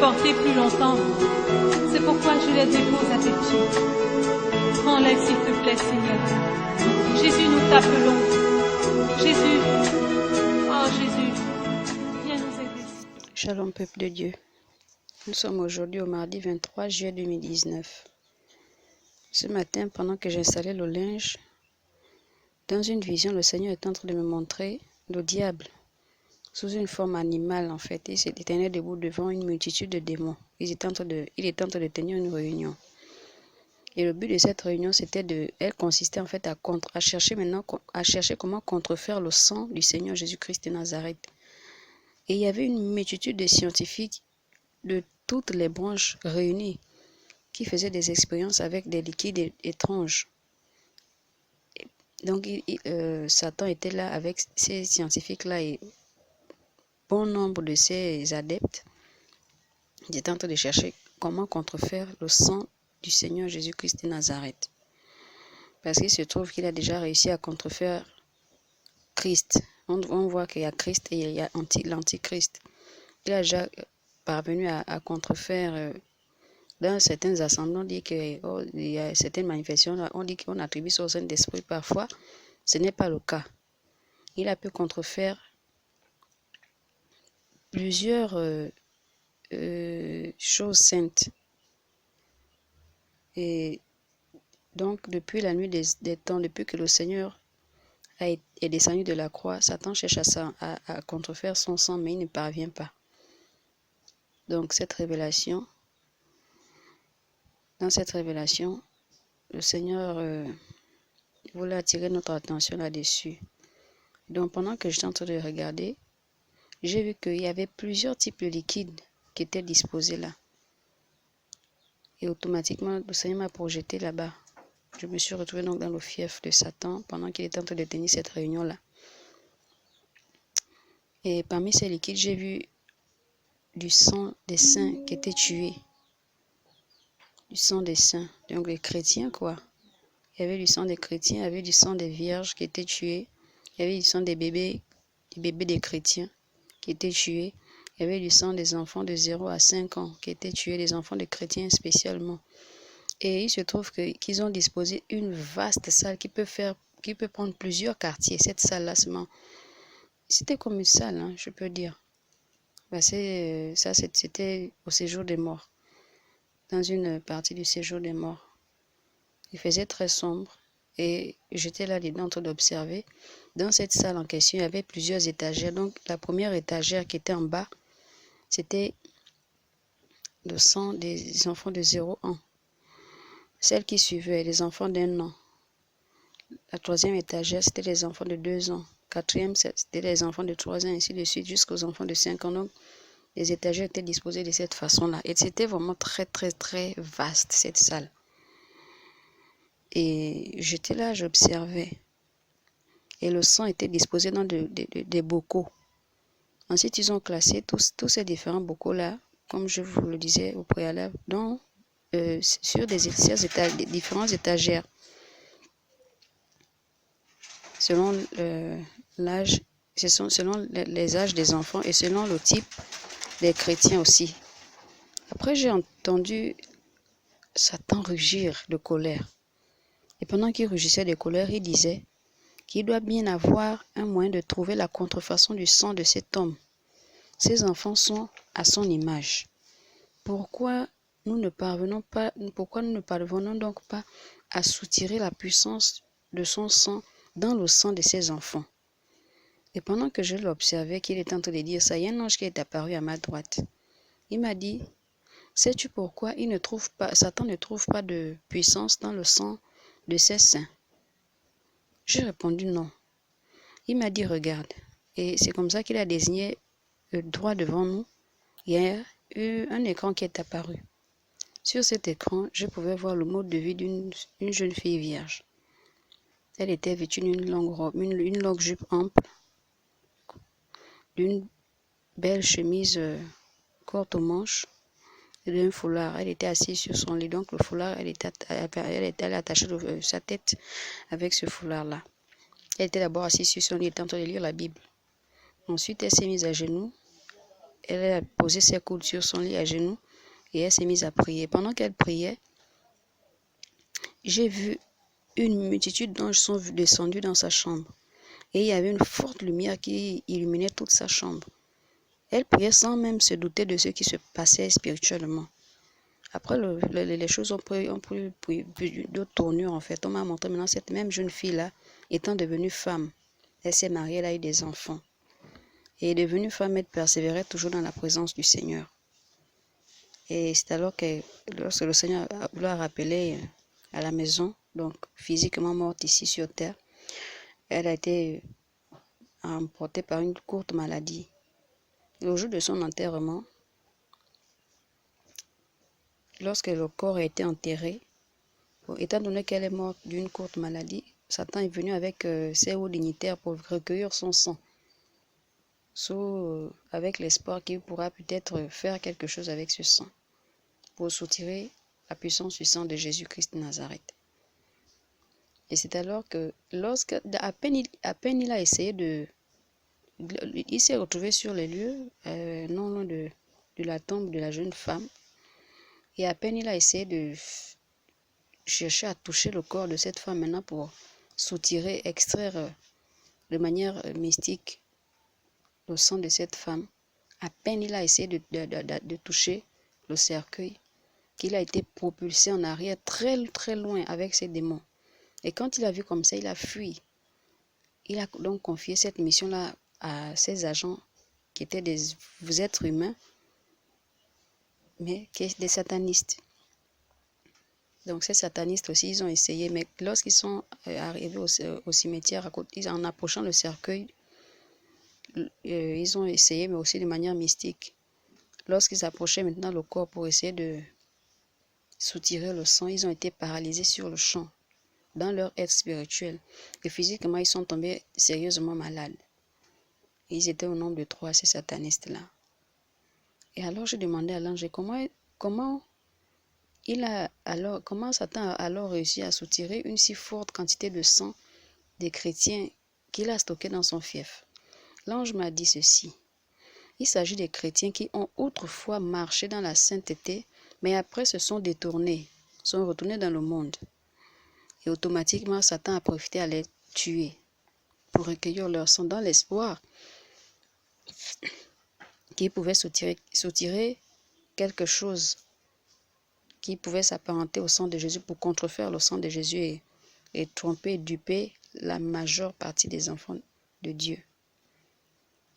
supporter plus longtemps. C'est pourquoi je les dépose à tes pieds. Prends-les s'il te plaît, Seigneur. Jésus, nous t'appelons. Jésus, oh Jésus, viens nous aider. Shalom, peuple de Dieu. Nous sommes aujourd'hui au mardi 23 juillet 2019. Ce matin, pendant que j'installais le linge, dans une vision, le Seigneur est en train de me montrer le diable sous une forme animale en fait. Il s'était tenu debout devant une multitude de démons. Il était en train de tenir une réunion. Et le but de cette réunion, elle consistait en fait à chercher comment contrefaire le sang du Seigneur Jésus-Christ de Nazareth. Et il y avait une multitude de scientifiques de toutes les branches réunies qui faisaient des expériences avec des liquides étranges. Donc, Satan était là avec ces scientifiques-là et bon nombre de ses adeptes. Il était en train de chercher comment contrefaire le sang du Seigneur Jésus-Christ de Nazareth. Parce qu'il se trouve qu'il a déjà réussi à contrefaire Christ. On voit qu'il y a Christ et il y a l'Antichrist. Il a déjà parvenu à contrefaire. Dans certaines assemblées, on dit qu'il y a certaines manifestations, on dit qu'on attribue ça au Saint-Esprit. Parfois, ce n'est pas le cas. Il a pu contrefaire plusieurs choses saintes. Et donc, depuis la nuit des temps, depuis que le Seigneur est descendu de la croix, Satan cherche à contrefaire son sang, mais il ne parvient pas. Donc, dans cette révélation, le Seigneur voulait attirer notre attention là-dessus. Donc, pendant que j'étais en train de regarder, j'ai vu qu'il y avait plusieurs types de liquides qui étaient disposés là. Et automatiquement, le Seigneur m'a projeté là-bas. Je me suis retrouvée donc dans le fief de Satan pendant qu'il était en train de tenir cette réunion-là. Et parmi ces liquides, j'ai vu du sang des saints qui étaient tués. Du sang des saints, donc les chrétiens quoi. Il y avait du sang des chrétiens, il y avait du sang des vierges qui étaient tuées. Il y avait du sang des bébés des chrétiens qui étaient tués. Il y avait du sang des enfants de 0 à 5 ans qui étaient tués, des enfants de chrétiens spécialement. Et il se trouve qu'ils ont disposé une vaste salle qui peut prendre plusieurs quartiers. Cette salle-là, c'était comme une salle, hein, je peux dire. C'était au séjour des morts, dans une partie du séjour des morts. Il faisait très sombre et j'étais là-dedans en train d'observer. Dans cette salle en question, il y avait plusieurs étagères. Donc, la première étagère qui était en bas, c'était le sang des enfants de 0 ans. Celle qui suivait, les enfants d'1 an. La troisième étagère, c'était les enfants de 2 ans. Quatrième, c'était les enfants de 3 ans, ainsi de suite, jusqu'aux enfants de 5 ans. Donc, les étagères étaient disposées de cette façon-là. Et c'était vraiment très, très, très vaste, cette salle. Et j'étais là, j'observais. Et le sang était disposé dans des bocaux. Ensuite, ils ont classé tous ces différents bocaux-là, comme je vous le disais au préalable, sur des différentes étagères. Selon l'âge, selon les âges des enfants et selon le type des chrétiens aussi. Après, j'ai entendu Satan rugir de colère. Et pendant qu'il rugissait de colère, il disait qu'il doit bien avoir un moyen de trouver la contrefaçon du sang de cet homme. Ces enfants sont à son image. Pourquoi nous ne parvenons donc pas à soutirer la puissance de son sang dans le sang de ses enfants? Et pendant que je l'observais, qu'il était en train de dire ça, il y a un ange qui est apparu à ma droite. Il m'a dit, sais-tu pourquoi Satan ne trouve pas de puissance dans le sang de ses saints? J'ai répondu non. Il m'a dit, regarde. Et c'est comme ça qu'il a désigné droit devant nous. Il y a eu un écran qui est apparu. Sur cet écran, je pouvais voir le mode de vie d'une jeune fille vierge. Elle était vêtue d'une longue robe, une longue jupe ample, d'une belle chemise courte aux manches et d'un foulard. Elle était assise sur son lit, donc le foulard, elle était attachée de sa tête avec ce foulard-là. Elle était d'abord assise sur son lit, en train de lire la Bible. Ensuite, elle s'est mise à genoux elle a posé ses coudes sur son lit à genoux et elle s'est mise à prier. Pendant qu'elle priait, j'ai vu une multitude d'anges sont descendus dans sa chambre. Et il y avait une forte lumière qui illuminait toute sa chambre. Elle priait sans même se douter de ce qui se passait spirituellement. Après, les choses ont pris d'autres tournures en fait. On m'a montré maintenant cette même jeune fille-là étant devenue femme. Elle s'est mariée, elle a eu des enfants. Et est devenue femme, elle persévérait toujours dans la présence du Seigneur. Et c'est alors que lorsque le Seigneur l'a rappelée à la maison, donc physiquement morte ici sur terre, elle a été emportée par une courte maladie. Et au jour de son enterrement, lorsque le corps a été enterré, étant donné qu'elle est morte d'une courte maladie, Satan est venu avec ses hauts dignitaires pour recueillir son sang, avec l'espoir qu'il pourra peut-être faire quelque chose avec ce sang, pour soutirer la puissance du sang de Jésus-Christ de Nazareth. Et c'est alors que, à peine il a essayé il s'est retrouvé sur les lieux, non loin de la tombe de la jeune femme, et à peine il a essayé de chercher à toucher le corps de cette femme maintenant pour soutirer, extraire de manière mystique le sang de cette femme. À peine il a essayé de toucher le cercueil, qu'il a été propulsé en arrière très très loin avec ses démons. Et quand il a vu comme ça, il a fui. Il a donc confié cette mission-là à ses agents qui étaient des êtres humains, mais qui sont des satanistes. Donc ces satanistes aussi, ils ont essayé, mais lorsqu'ils sont arrivés au cimetière, en approchant le cercueil, ils ont essayé, mais aussi de manière mystique. Lorsqu'ils approchaient maintenant le corps pour essayer de soutirer le sang, ils ont été paralysés sur le champ, dans leur être spirituel. Et physiquement, ils sont tombés sérieusement malades. Et ils étaient au nombre de 3, ces satanistes-là. Et alors, je demandais à l'ange, comment Satan a alors réussi à soutirer une si forte quantité de sang des chrétiens qu'il a stocké dans son fief. L'ange m'a dit ceci. Il s'agit des chrétiens qui ont autrefois marché dans la sainteté, mais après se sont détournés, sont retournés dans le monde. Et automatiquement, Satan a profité à les tuer pour recueillir leur sang dans l'espoir qu'il pouvait soutirer quelque chose qui pouvait s'apparenter au sang de Jésus pour contrefaire le sang de Jésus et tromper, duper la majeure partie des enfants de Dieu.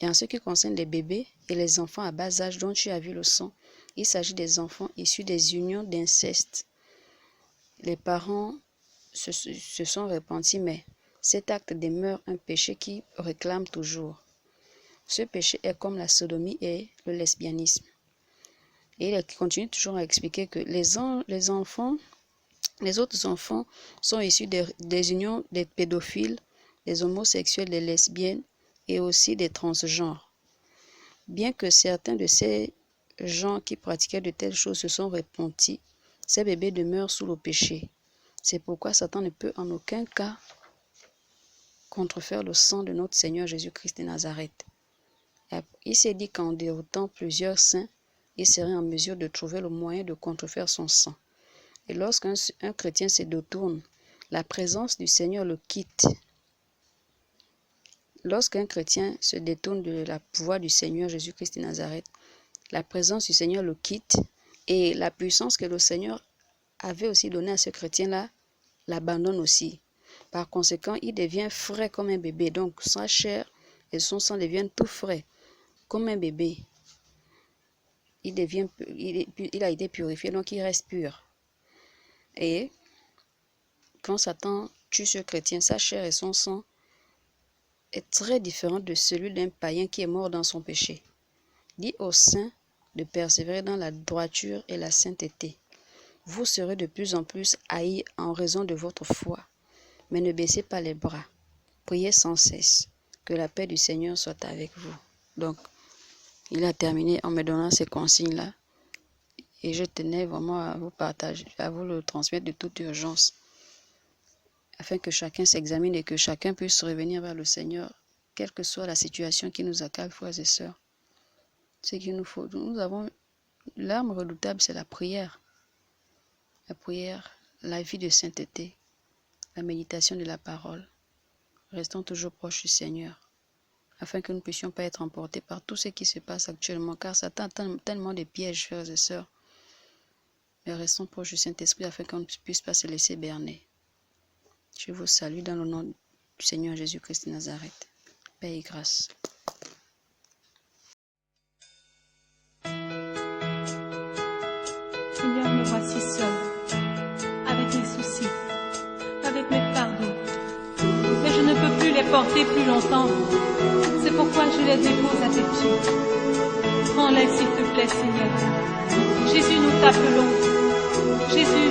Et en ce qui concerne les bébés et les enfants à bas âge dont tu as vu le sang, il s'agit des enfants issus des unions d'inceste. Les parents se sont repentis, mais cet acte demeure un péché qui réclame toujours. Ce péché est comme la sodomie et le lesbianisme. Et il continue toujours à expliquer que les autres enfants sont issus des unions des pédophiles, des homosexuels, des lesbiennes et aussi des transgenres. Bien que certains de ces gens qui pratiquaient de telles choses se sont repentis, ces bébés demeurent sous le péché. C'est pourquoi Satan ne peut en aucun cas contrefaire le sang de notre Seigneur Jésus-Christ de Nazareth. Il s'est dit qu'en déroutant plusieurs saints, il serait en mesure de trouver le moyen de contrefaire son sang. Et lorsqu'un chrétien se détourne, la présence du Seigneur le quitte. Lorsqu'un chrétien se détourne de la voie du Seigneur Jésus-Christ de Nazareth, la présence du Seigneur le quitte et la puissance que le Seigneur avait aussi donnée à ce chrétien-là l'abandonne aussi. Par conséquent, il devient frais comme un bébé. Donc, sa chair et son sang deviennent tout frais, comme un bébé. Il a été purifié, donc il reste pur. Et quand Satan tue ce chrétien, sa chair et son sang est très différent de celui d'un païen qui est mort dans son péché. Dis aux saints de persévérer dans la droiture et la sainteté. Vous serez de plus en plus haïs en raison de votre foi. Mais ne baissez pas les bras. Priez sans cesse. Que la paix du Seigneur soit avec vous. Donc, il a terminé en me donnant ces consignes-là. Et je tenais vraiment à vous partager, à vous le transmettre de toute urgence. Afin que chacun s'examine et que chacun puisse revenir vers le Seigneur, quelle que soit la situation qui nous accable, frères et sœurs. ce qu'il nous faut. Nous avons l'arme redoutable, c'est la prière. La prière, la vie de sainteté, la méditation de la parole. Restons toujours proches du Seigneur, afin que nous ne puissions pas être emportés par tout ce qui se passe actuellement, car Satan a tellement de pièges, frères et sœurs. Mais restons proches du Saint-Esprit afin qu'on ne puisse pas se laisser berner. Je vous salue dans le nom du Seigneur Jésus-Christ de Nazareth. Paix et grâce. Seigneur, me voici seul, avec mes soucis, avec mes fardeaux. Mais je ne peux plus les porter plus longtemps. C'est pourquoi je les dépose à tes pieds. Prends-les, s'il te plaît, Seigneur. Jésus, nous t'appelons. Jésus,